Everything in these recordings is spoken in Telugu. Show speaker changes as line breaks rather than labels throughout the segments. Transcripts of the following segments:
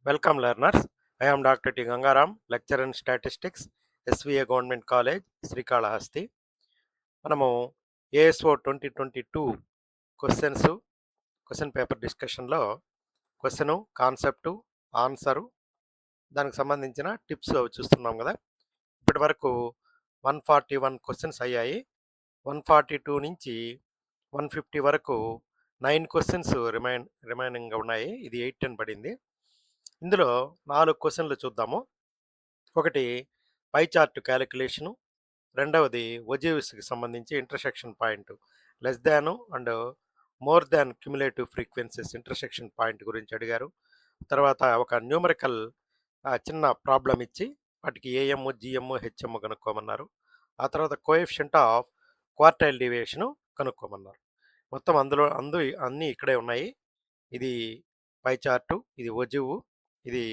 Welcome learners. I am Dr. T. Gangaram, lecturer in statistics, SVA Government College, Srikalahasti. మనము ఏఎస్ఓ 2022 క్వశ్చన్ పేపర్ డిస్కషన్లో క్వశ్చను, కాన్సెప్టు, ఆన్సరు, దానికి సంబంధించిన టిప్స్ అవి చూస్తున్నాం కదా. ఇప్పటి వరకు 141 క్వశ్చన్స్ అయ్యాయి. 142 నుంచి 150 వరకు 9 క్వశ్చన్స్ రిమైనింగ్గా ఉన్నాయి. ఇది 8-10 పడింది. ఇందులో 4 క్వశ్చన్లు చూద్దాము. ఒకటి పై చార్ట్ క్యాలిక్యులేషను, రెండవది ఒజీవ్స్కి సంబంధించి intersection point less Dan and more than cumulative frequencies intersection point గురించి అడిగారు. తర్వాత ఒక న్యూమరికల్ చిన్న ప్రాబ్లం ఇచ్చి వాటికి ఏఎం, జిఎం, హెచ్ఎం కనుక్కోమన్నారు. ఆ తర్వాత కోఎఫిషియంట్ ఆఫ్ క్వార్టైల్ డీవియేషను కనుక్కోమన్నారు. మొత్తం అన్నీ ఇక్కడే ఉన్నాయి. ఇది పై చార్టు, ఇది ఒజివ్, ఇది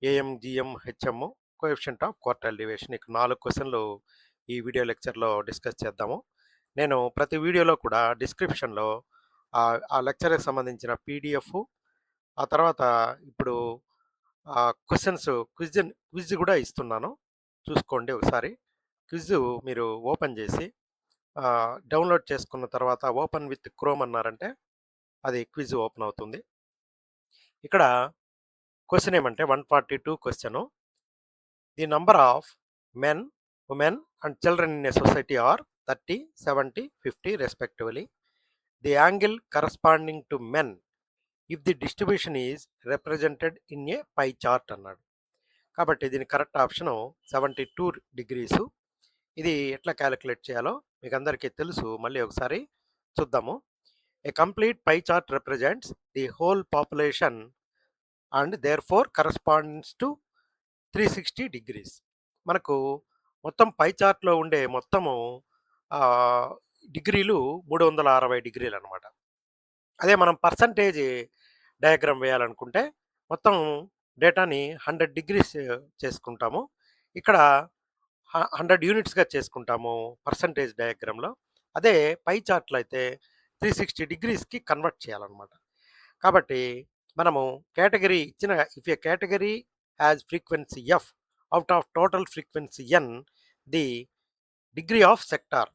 AM, GM, HM, coefficient of quartile deviation. ఇక 4 క్వశ్చన్లు ఈ వీడియో లెక్చర్లో డిస్కస్ చేద్దాము. నేను ప్రతి వీడియోలో కూడా డిస్క్రిప్షన్లో ఆ లెక్చర్కి సంబంధించిన పీడిఎఫ్, ఆ తర్వాత ఇప్పుడు క్వశ్చన్స్ క్విజ్ కూడా ఇస్తున్నాను. చూసుకోండి ఒకసారి. క్విజ్ మీరు ఓపెన్ చేసి డౌన్లోడ్ చేసుకున్న తర్వాత ఓపెన్ విత్ క్రోమ్ అన్నారంటే అది క్విజ్ ఓపెన్ అవుతుంది. ఇక్కడ క్వశ్చన్ ఏమంటే 142 question. The number of men, women and children in a society are 30, 70, 50 respectively. The angle corresponding to men if the distribution is represented in a pie chart అన్నాడు. కాబట్టి దీని కరెక్ట్ ఆప్షను 72 డిగ్రీసు. ఇది ఎట్లా క్యాలిక్యులేట్ చేయాలో మీకు అందరికీ తెలుసు. మళ్ళీ ఒకసారి చూద్దాము. A complete pie chart represents the whole population and therefore corresponds to 360 degrees. మనకు మొత్తం పై చార్ట్లో ఉండే మొత్తము డిగ్రీలు 360 డిగ్రీలు అనమాట. అదే మనం పర్సంటేజ్ డయాగ్రామ్ వేయాలనుకుంటే మొత్తం డేటాని 100 డిగ్రీస్ చేసుకుంటాము. ఇక్కడ 100 యూనిట్స్గా చేసుకుంటాము పర్సంటేజ్ డయాగ్రామ్లో. అదే పై చార్ట్లో అయితే 360 డిగ్రీస్కి కన్వర్ట్ చేయాలన్నమాట. కాబట్టి మనము కేటగిరీ ఇచ్చిన if a category has frequency f out of total frequency n, the degree of sector,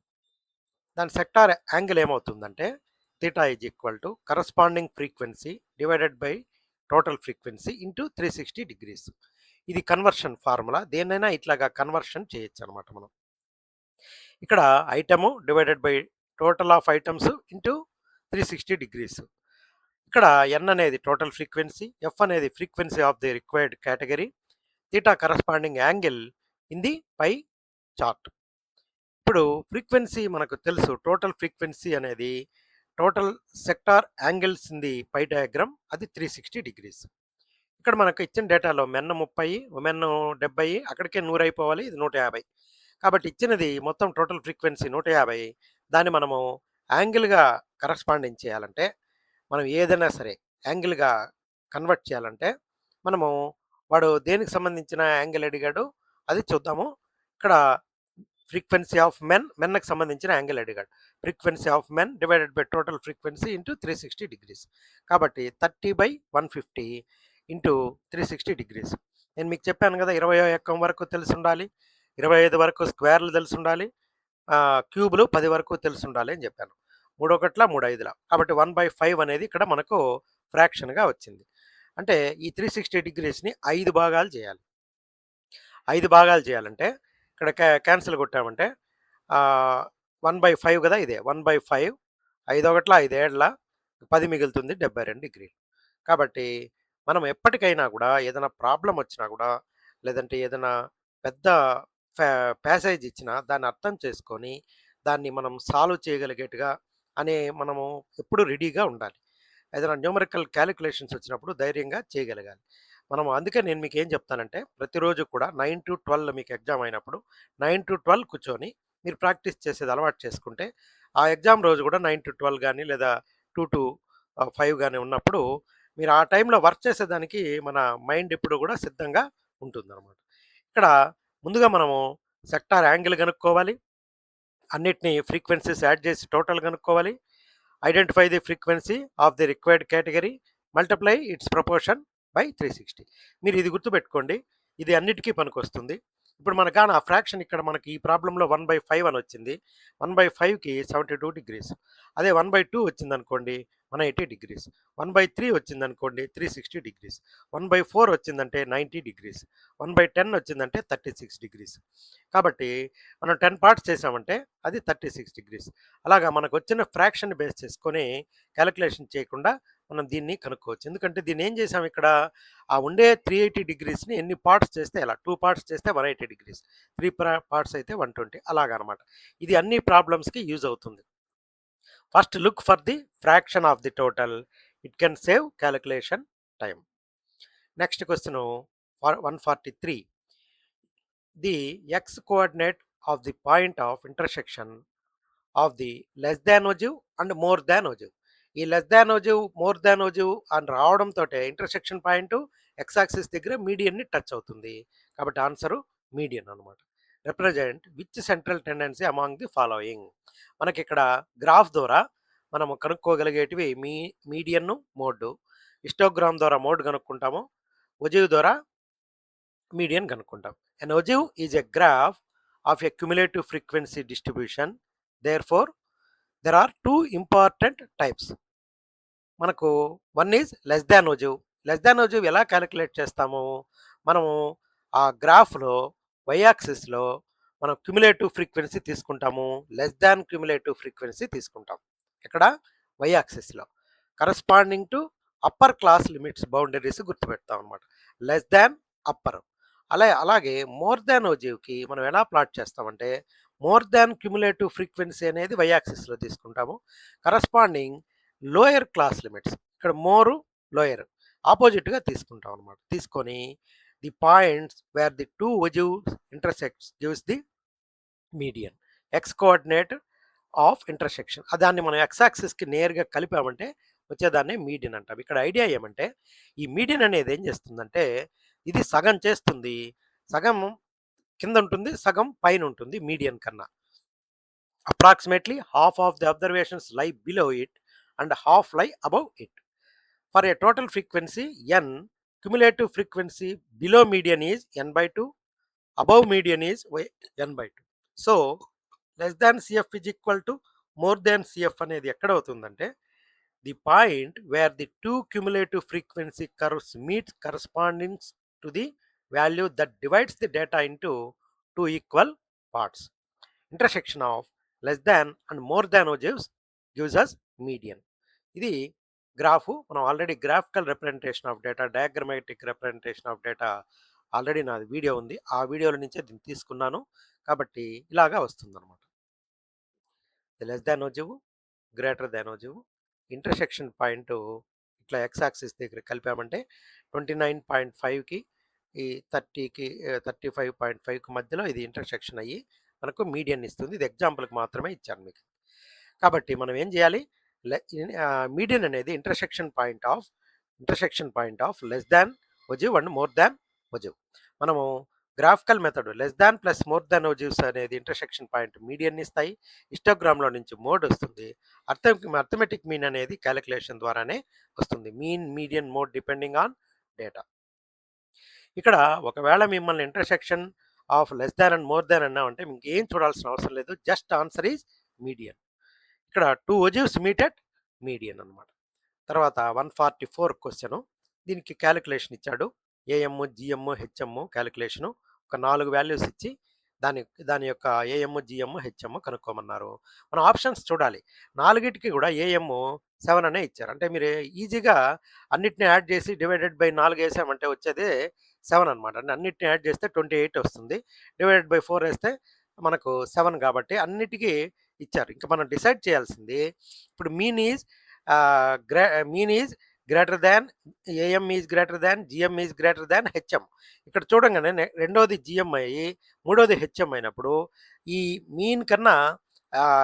దాని సెక్టార్ యాంగిల్ ఏమవుతుందంటే theta is equal to corresponding frequency divided by total frequency into 360 degrees. ఇది కన్వర్షన్ ఫార్ములా. దేన్నైనా ఇట్లాగా కన్వర్షన్ చేయొచ్చు అనమాట మనం. ఇక్కడ item divided by total of items into 360 degrees. ఇక్కడ ఎన్ అనేది టోటల్ ఫ్రీక్వెన్సీ, ఎఫ్ అనేది frequency of the required category, theta corresponding angle in the pie chart. ఇప్పుడు ఫ్రీక్వెన్సీ మనకు తెలుసు. టోటల్ ఫ్రీక్వెన్సీ అనేది total sector angles in the pie diagram, అది 360 డిగ్రీస్. ఇక్కడ మనకు ఇచ్చిన డేటాలో మెన్ 30, ఉమెన్ 70, అక్కడికే 100 అయిపోవాలి, ఇది 150. కాబట్టి ఇచ్చినది మొత్తం టోటల్ ఫ్రీక్వెన్సీ 150. దాన్ని మనము యాంగిల్గా కరస్పాండింగ్ చేయాలంటే, మనం ఏదైనా సరే యాంగిల్గా కన్వర్ట్ చేయాలంటే మనము వాడు దేనికి సంబంధించిన యాంగిల్ అడిగాడు అది చూద్దాము. ఇక్కడ ఫ్రీక్వెన్సీ ఆఫ్ మెన్కి సంబంధించిన యాంగిల్ అడిగాడు. Frequency of men divided by total frequency into 360 degrees. కాబట్టి 30/150 ఇంటూ 360 డిగ్రీస్. నేను మీకు చెప్పాను కదా, 21 వరకు తెలిసి ఉండాలి, 25 వరకు స్క్వేర్లు తెలిసి ఉండాలి, క్యూబులు 10 వరకు తెలిసి ఉండాలి అని చెప్పాను. 3 ఒకట్ల 3 ఐదుల. కాబట్టి 1/5 అనేది ఇక్కడ మనకు ఫ్రాక్షన్గా వచ్చింది. అంటే ఈ 360 డిగ్రీస్ని 5 భాగాలు చేయాలి. 5 భాగాలు చేయాలంటే ఇక్కడ క్యాన్సిల్ కొట్టామంటే 1/5 కదా, ఇదే 1/5. 5 ఒకట్ల 5 ఏళ్ళ 10 మిగులుతుంది, 72 డిగ్రీలు. కాబట్టి మనం ఎప్పటికైనా కూడా ఏదైనా ప్రాబ్లం వచ్చినా కూడా, లేదంటే ఏదైనా పెద్ద ప్యాసేజ్ ఇచ్చినా దాన్ని అర్థం చేసుకొని దాన్ని మనం సాల్వ్ చేయగలిగేట్టుగా మనము ఎప్పుడు రెడీగా ఉండాలి. ఏదైనా న్యూమరికల్ క్యాలిక్యులేషన్స్ వచ్చినప్పుడు ధైర్యంగా చేయగలగాలి మనం. అందుకే నేను మీకు ఏం చెప్తానంటే, ప్రతిరోజు కూడా 9 to 12 మీకు ఎగ్జామ్ అయినప్పుడు 9 to 12 కూర్చొని మీరు ప్రాక్టీస్ చేసేది అలవాటు చేసుకుంటే, ఆ ఎగ్జామ్ రోజు కూడా 9 to 12 కానీ లేదా 2 to 5 కానీ ఉన్నప్పుడు మీరు ఆ టైంలో వర్క్ చేసేదానికి మన మైండ్ ఎప్పుడు కూడా సిద్ధంగా ఉంటుందన్నమాట. ఇక్కడ ముందుగా మనము సెక్టార్ యాంగిల్ కనుక్కోవాలి, అన్నిటినీ ఫ్రీక్వెన్సీస్ యాడ్ చేసి టోటల్ కనుక్కోవాలి. Identify the frequency of the required category, multiply it's proportion by 360. మీరు ఇది గుర్తుపెట్టుకోండి. ఇది అన్నిటికీ పనికొస్తుంది. ఇప్పుడు మనకాన ఆ ఫ్రాక్షన్ ఇక్కడ మనకి ఈ ప్రాబ్లమ్‌లో 1/5 అని వచ్చింది. 1/5కి 72 డిగ్రీస్. అదే 1/2 వచ్చిందనుకోండి 180 డిగ్రీస్. 1/3 వచ్చిందనుకోండి 360 డిగ్రీస్. 1/4 వచ్చిందంటే 90 డిగ్రీస్. 1/10 వచ్చిందంటే 36 డిగ్రీస్. కాబట్టి మనం 10 పార్ట్స్ చేసామంటే అది 36 డిగ్రీస్. అలాగా మనకొచ్చిన ఫ్రాక్షన్‌ని బేస్ చేసుకొని కాలిక్యులేషన్ చేయకుండా మనం దీన్ని కనుక్కోవచ్చు. ఎందుకంటే దీన్నేం చేసాం ఇక్కడ ఉండే 380 డిగ్రీస్‌ని ఎన్ని పార్ట్స్ చేస్తే ఎలా? 2 పార్ట్స్ చేస్తే 180 డిగ్రీస్. 3 పార్ట్స్ అయితే 120 అలాగనమాట. ఇది అన్ని ప్రాబ్లమ్స్‌కి యూజ్ అవుతుంది. First look for the fraction of the total. It can save calculation time. Next question 143. The x coordinate of the point of intersection of the less than ogive and more than ogive. ఈ less than ogive, more than ogive అని రావడంతో ఇంటర్సెక్షన్ పాయింట్ ఎక్స్ యాక్సిస్ దగ్గర మీడియన్ని టచ్ అవుతుంది. కాబట్టి ఆన్సరు మీడియన్ అనమాట. Represent which central tendency among the following. మనకి ఇక్కడ గ్రాఫ్ ద్వారా మనము కనుక్కోగలిగేటివి మీడియన్, మోడ్. హిస్టోగ్రామ్ ద్వారా మోడ్ కనుక్కుంటాము. ఓజివ్ ద్వారా మీడియన్ కనుక్కుంటాం. An ogive is a graph of a cumulative frequency distribution. Therefore there are 2 important types. మనకు one is less than ogive. Less than ogive ఎలా క్యాలిక్యులేట్ చేస్తాము? మనము ఆ గ్రాఫ్‌లో వై యాక్సిస్‌లో మనం క్యుములేటివ్ ఫ్రీక్వెన్సీ తీసుకుంటాము. లెస్ దాన్ క్యుములేటివ్ ఫ్రీక్వెన్సీ తీసుకుంటాం. ఎక్కడ? వై యాక్సిస్‌లో. Corresponding to upper class limits boundaries గుర్తుపెడతాం అనమాట. Less than, upper. అలాగే మోర్ దాన్ ఓజివ్‌కి మనం ఎలా ప్లాట్ చేస్తామంటే మోర్ దాన్ క్యుములేటివ్ ఫ్రీక్వెన్సీ అనేది వై యాక్సిస్‌లో తీసుకుంటాము. కరస్పాండింగ్ లోయర్ క్లాస్ లిమిట్స్ ఇక్కడ మోరు, లోయర్ ఆపోజిట్‌గా తీసుకుంటాం అనమాట. తీసుకొని the points where the 2 ogives intersects gives the median. X coordinate of intersection. దాన్ని మనం ఎక్స్ యాక్సిస్‌కి నేరుగా కలిపామంటే వచ్చేదాన్ని మీడియన్ అంటాం. ఇక్కడ ఐడియా ఏమంటే ఈ మీడియన్ అనేది ఏం చేస్తుందంటే ఇది సగం చేస్తుంది. సగం కింద ఉంటుంది, సగం పైన ఉంటుంది మీడియన్ కన్నా. Approximately half of the observations లై బిలో ఇట్ అండ్ హాఫ్ లై above it. For a total frequency n, cumulative frequency below median is n/2, above median is n/2. So less than CF is equal to more than CF అనేది ఎక్కడ అవుతుందంటే the point where the 2 cumulative frequency curves meet corresponding to the value that divides the data into 2 equal parts. Intersection of less than and more than ogives gives us median. ఇది గ్రాఫు. మనం already graphical representation of data, diagrammatic representation of data already నాది వీడియో ఉంది. ఆ వీడియోల నుంచే దీన్ని తీసుకున్నాను. కాబట్టి ఇలాగా వస్తుందన్నమాట. Less than ogive, greater than ogive, intersection point ఇట్లా ఎక్స్ యాక్సిస్ దగ్గర కలిపామంటే 29.5కి ఈ 30కి 35.5కి మధ్యలో ఇది ఇంటర్సెక్షన్ అయ్యి మనకు మీడియన్ ఇస్తుంది. ఇది ఎగ్జాంపుల్కి మాత్రమే ఇచ్చాను మీకు. కాబట్టి మనం ఏం చేయాలి? మీడియన్ అనేది intersection point of less than ogive and more than ogive. మనము graphical method less than plus more than ogives అనేది ఇంటర్సెక్షన్ పాయింట్ మీడియన్ ఇస్తాయి. హిస్టోగ్రామ్లో నుంచి మోడ్ వస్తుంది. అర్థమెటిక్ మీన్ అనేది క్యాలిక్యులేషన్ ద్వారానే వస్తుంది. Mean, median, mode depending on data. ఇక్కడ ఒకవేళ మిమ్మల్ని intersection of less than and more than అన్నామంటే మీకు ఏం చూడాల్సిన అవసరం లేదు. Just answer is median. ఇక్కడ 2 ఓజివ్స్ మీట్ ఎట్ మీడియన్ అనమాట. తర్వాత 144 క్వశ్చను. దీనికి క్యాలిక్యులేషన్ ఇచ్చాడు. AM, GM, HM calculation. ఒక 4 వాల్యూస్ ఇచ్చి దాని యొక్క ఏఎం, జిఎం, హెచ్ఎం కనుక్కోమన్నారు. మనం ఆప్షన్స్ చూడాలి. నాలుగిటికి కూడా ఏఎం 7 అనే ఇచ్చారు. అంటే మీరు ఈజీగా అన్నిటిని యాడ్ చేసి డివైడెడ్ బై 4 వేసామంటే వచ్చేది 7 అనమాట. అంటే అన్నిటిని యాడ్ చేస్తే 28 వస్తుంది. డివైడెడ్ బై 4 వేస్తే మనకు 7 కాబట్టి అన్నిటికీ ఇచ్చారు. ఇంకా మనం డిసైడ్ చేయాల్సింది ఇప్పుడు mean is greater than, AM is greater than, GM is greater than HM. ఇక్కడ చూడంగానే రెండోది జిఎం అయ్యి మూడోది హెచ్ఎం అయినప్పుడు ఈ మీన్ కన్నా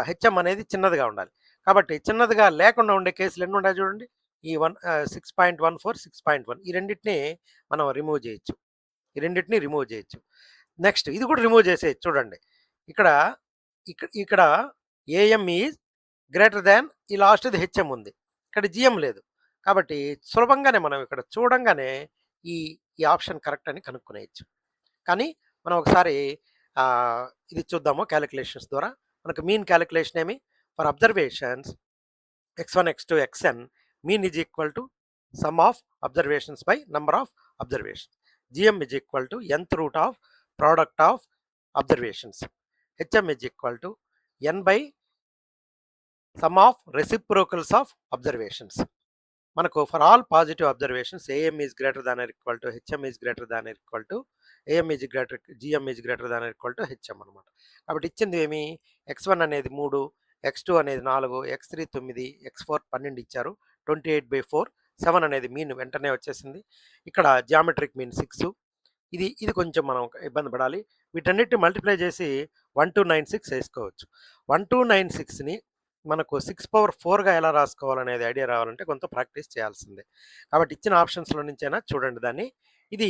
హెచ్ఎం అనేది చిన్నదిగా ఉండాలి. కాబట్టి చిన్నదిగా లేకుండా ఉండే కేసులు ఎన్ని ఉన్నాయి చూడండి. ఈ 6.14, 6.1 ఈ రెండింటిని మనం రిమూవ్ చేయొచ్చు. నెక్స్ట్ ఇది కూడా రిమూవ్ చేసేయచ్చు. చూడండి ఇక్కడ ఇక్కడ ఏఎం ఈజ్ గ్రేటర్ దాన్ ఈ లాస్ట్ది హెచ్ఎం ఉంది. ఇక్కడ జిఎం లేదు. కాబట్టి సులభంగానే మనం ఇక్కడ చూడంగానే ఈ ఈ ఆప్షన్ కరెక్ట్ అని కనుక్కునేయొచ్చు. కానీ మనం ఒకసారి ఇది చూద్దాము క్యాలిక్యులేషన్స్ ద్వారా. మనకు మీన్ క్యాలిక్యులేషన్ ఏమి? For observations x1, x2, xn, mean is equal to sum of observations by number of observations. GM is equal to nth root of product of observations. HM is equal to n by sum of reciprocals of observations. మనకు for all positive observations AM is greater than or equal to HM is greater than or equal to AM is greater GM is greater than or equal to HM అనమాట. కాబట్టి ఇచ్చింది ఏమి? x1 అనేది 3, x2 అనేది 4, x3 9, x4 12 ఇచ్చారు. 28/4, 7 అనేది మీన్ వెంటనే వచ్చేసింది. ఇక్కడ జియోమెట్రిక్ మీన్ 6. ఇది కొంచెం మనం ఇబ్బంది పడాలి. వీటన్నిటిని మల్టిప్లై చేసి 1296 వేసుకోవచ్చు. 1296ని మనకు 6/4గా ఎలా రాసుకోవాలనేది ఐడియా రావాలంటే కొంత ప్రాక్టీస్ చేయాల్సిందే. కాబట్టి ఇచ్చిన ఆప్షన్స్‌లో నుంచైనా చూడండి దాన్ని. ఇది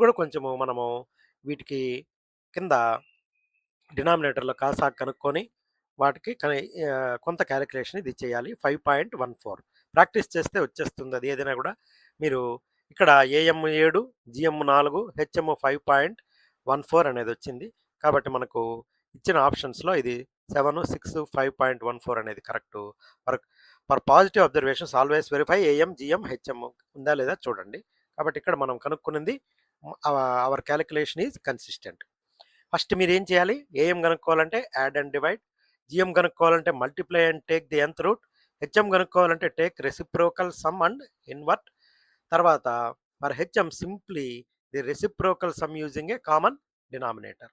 కూడా కొంచెము మనము వీటికి కింద డినామినేటర్‌లో కాసా కనుక్కొని వాటికి కొంత క్యాలిక్యులేషన్ ఇది చేయాలి. 5.14 ప్రాక్టీస్ చేస్తే వచ్చేస్తుంది అది ఏదైనా కూడా. మీరు ఇక్కడ ఏఎం 7, జిఎం 4, హెచ్ఎం 5.14 అనేది వచ్చింది. కాబట్టి మనకు ఇచ్చిన ఆప్షన్స్‌లో ఇది 7, 6, 5.14 అనేది correct. For positive observations always verify AM, GM, HM ఉందా లేదా చూడండి. కాబట్టి ఇక్కడ మనం కనుక్కున్నది our calculation is consistent. First మీరు ఏం చేయాలి? ఏఎం కనుక్కోవాలంటే యాడ్ అండ్ డివైడ్, జిఎం కనుక్కోవాలంటే multiply and take the nth root, HM కనుక్కోవాలంటే take reciprocal sum and invert. తర్వాత for HM simply the reciprocal sum using a common denominator.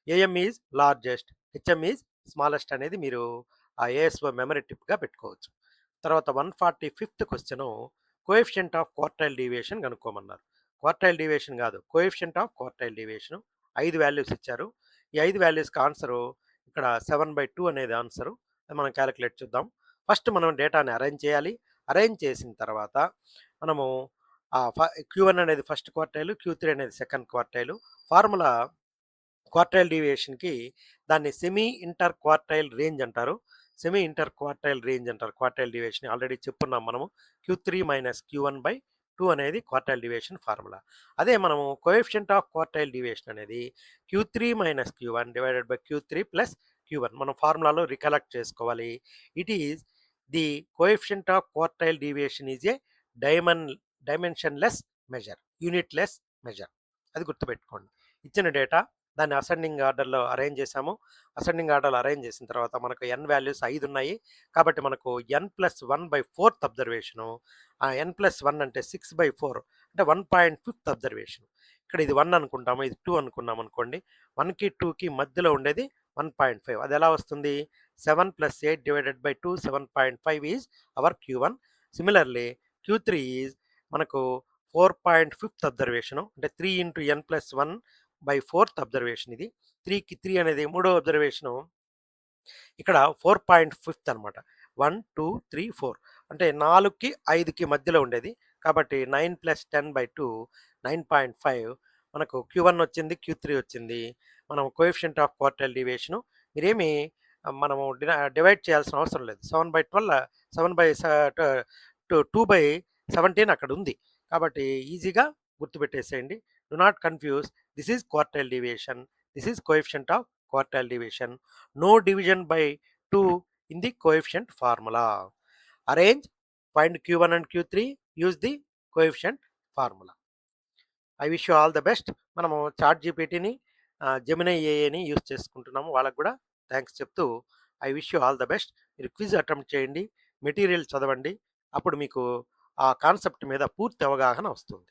AM is largest, HM is smallest అనేది మీరు ఆ ఏఎస్ఓ మెమరీ టిప్గా పెట్టుకోవచ్చు. తర్వాత 145th question coefficient of quartile deviation కనుక్కోమన్నారు. క్వార్టైల్ డీవియేషన్ కాదు, coefficient of quartile deviation. 5 values ఇచ్చారు. ఈ 5 వాల్యూస్కి ఆన్సరు ఇక్కడ 7/2 అనేది ఆన్సరు. అది మనం క్యాలిక్యులేట్ చూద్దాం. ఫస్ట్ మనం డేటాని అరేంజ్ చేయాలి. అరేంజ్ చేసిన తర్వాత మనము Q1 అనేది ఫస్ట్ క్వార్టైల్, Q3 అనేది సెకండ్ క్వార్టైల్. ఫార్ములా క్వార్టైల్ డీవియేషన్కి దాన్ని సెమీ ఇంటర్ క్వార్టైల్ రేంజ్ అంటారు. సెమీ ఇంటర్ క్వార్టైల్ రేంజ్ అంటారు క్వార్టైల్ డీవియేషన్. ఆల్రెడీ చెప్పున్నాం మనము. Q3 - Q1/2 అనేది క్వార్టైల్ డీవియేషన్ ఫార్ములా. అదే మనము కోఎఫిషియంట్ ఆఫ్ క్వార్టైల్ డీవియేషన్ అనేది Q3 - Q1 divided by Q3 plus Q1 మనం ఫార్ములాలో రికలెక్ట్ చేసుకోవాలి. It is the coefficient of quartile deviation is a dimensionless measure, unitless measure. అది గుర్తుపెట్టుకోండి. ఇచ్చిన డేటా దాన్ని అసెండింగ్ ఆర్డర్లో అరేంజ్ చేసాము. అసెండింగ్ ఆర్డర్లో అరేంజ్ చేసిన తర్వాత మనకు n వాల్యూస్ 5 ఉన్నాయి. కాబట్టి మనకు n+1/4 అబ్జర్వేషను. ఆ n+1 అంటే 6/4 అంటే 1.5 అబ్జర్వేషన్. ఇక్కడ ఇది 1 అనుకుంటాము, ఇది 2 అనుకున్నాం అనుకోండి. 1కి 2కి మధ్యలో ఉండేది 1.5. అది ఎలా వస్తుంది? 7 + 8 divided by 2, 7.5 is our Q1. Similarly Q3 is మనకు 4.5 అబ్జర్వేషను. అంటే 3 × n+1/4 అబ్జర్వేషన్ ఇది. 3కి 3 అనేది మూడో అబ్జర్వేషను. ఇక్కడ 4.5 అనమాట. 1, 2, 3, 4 అంటే 4కి 5కి మధ్యలో ఉండేది. కాబట్టి 9 + 10/2 9.5 మనకు Q1 వచ్చింది, Q3 వచ్చింది. మనం కోఎఫిషియంట్ ఆఫ్ క్వార్టైల్ డీవియేషను మీరేమి మనము డివైడ్ చేయాల్సిన అవసరం లేదు. 7/12 2/17 అక్కడ ఉంది. కాబట్టి ఈజీగా గుర్తుపెట్టేసేయండి. Do not confuse. This is quartile deviation, this is coefficient of quartile division. No division by 2 in the coefficient formula. Arrange, find Q1 and Q3, use the coefficient formula. I wish you all the best. మనము చాట్ జీపీటీని జెమినీ ఏఐని యూజ్ చేసుకుంటున్నాము. వాళ్ళకు కూడా థ్యాంక్స్ చెప్తూ I wish you all the best. మీరు క్విజ్ అటెంప్ట్ చేయండి, మెటీరియల్ చదవండి. అప్పుడు మీకు ఆ కాన్సెప్ట్ మీద పూర్తి అవగాహన వస్తుంది.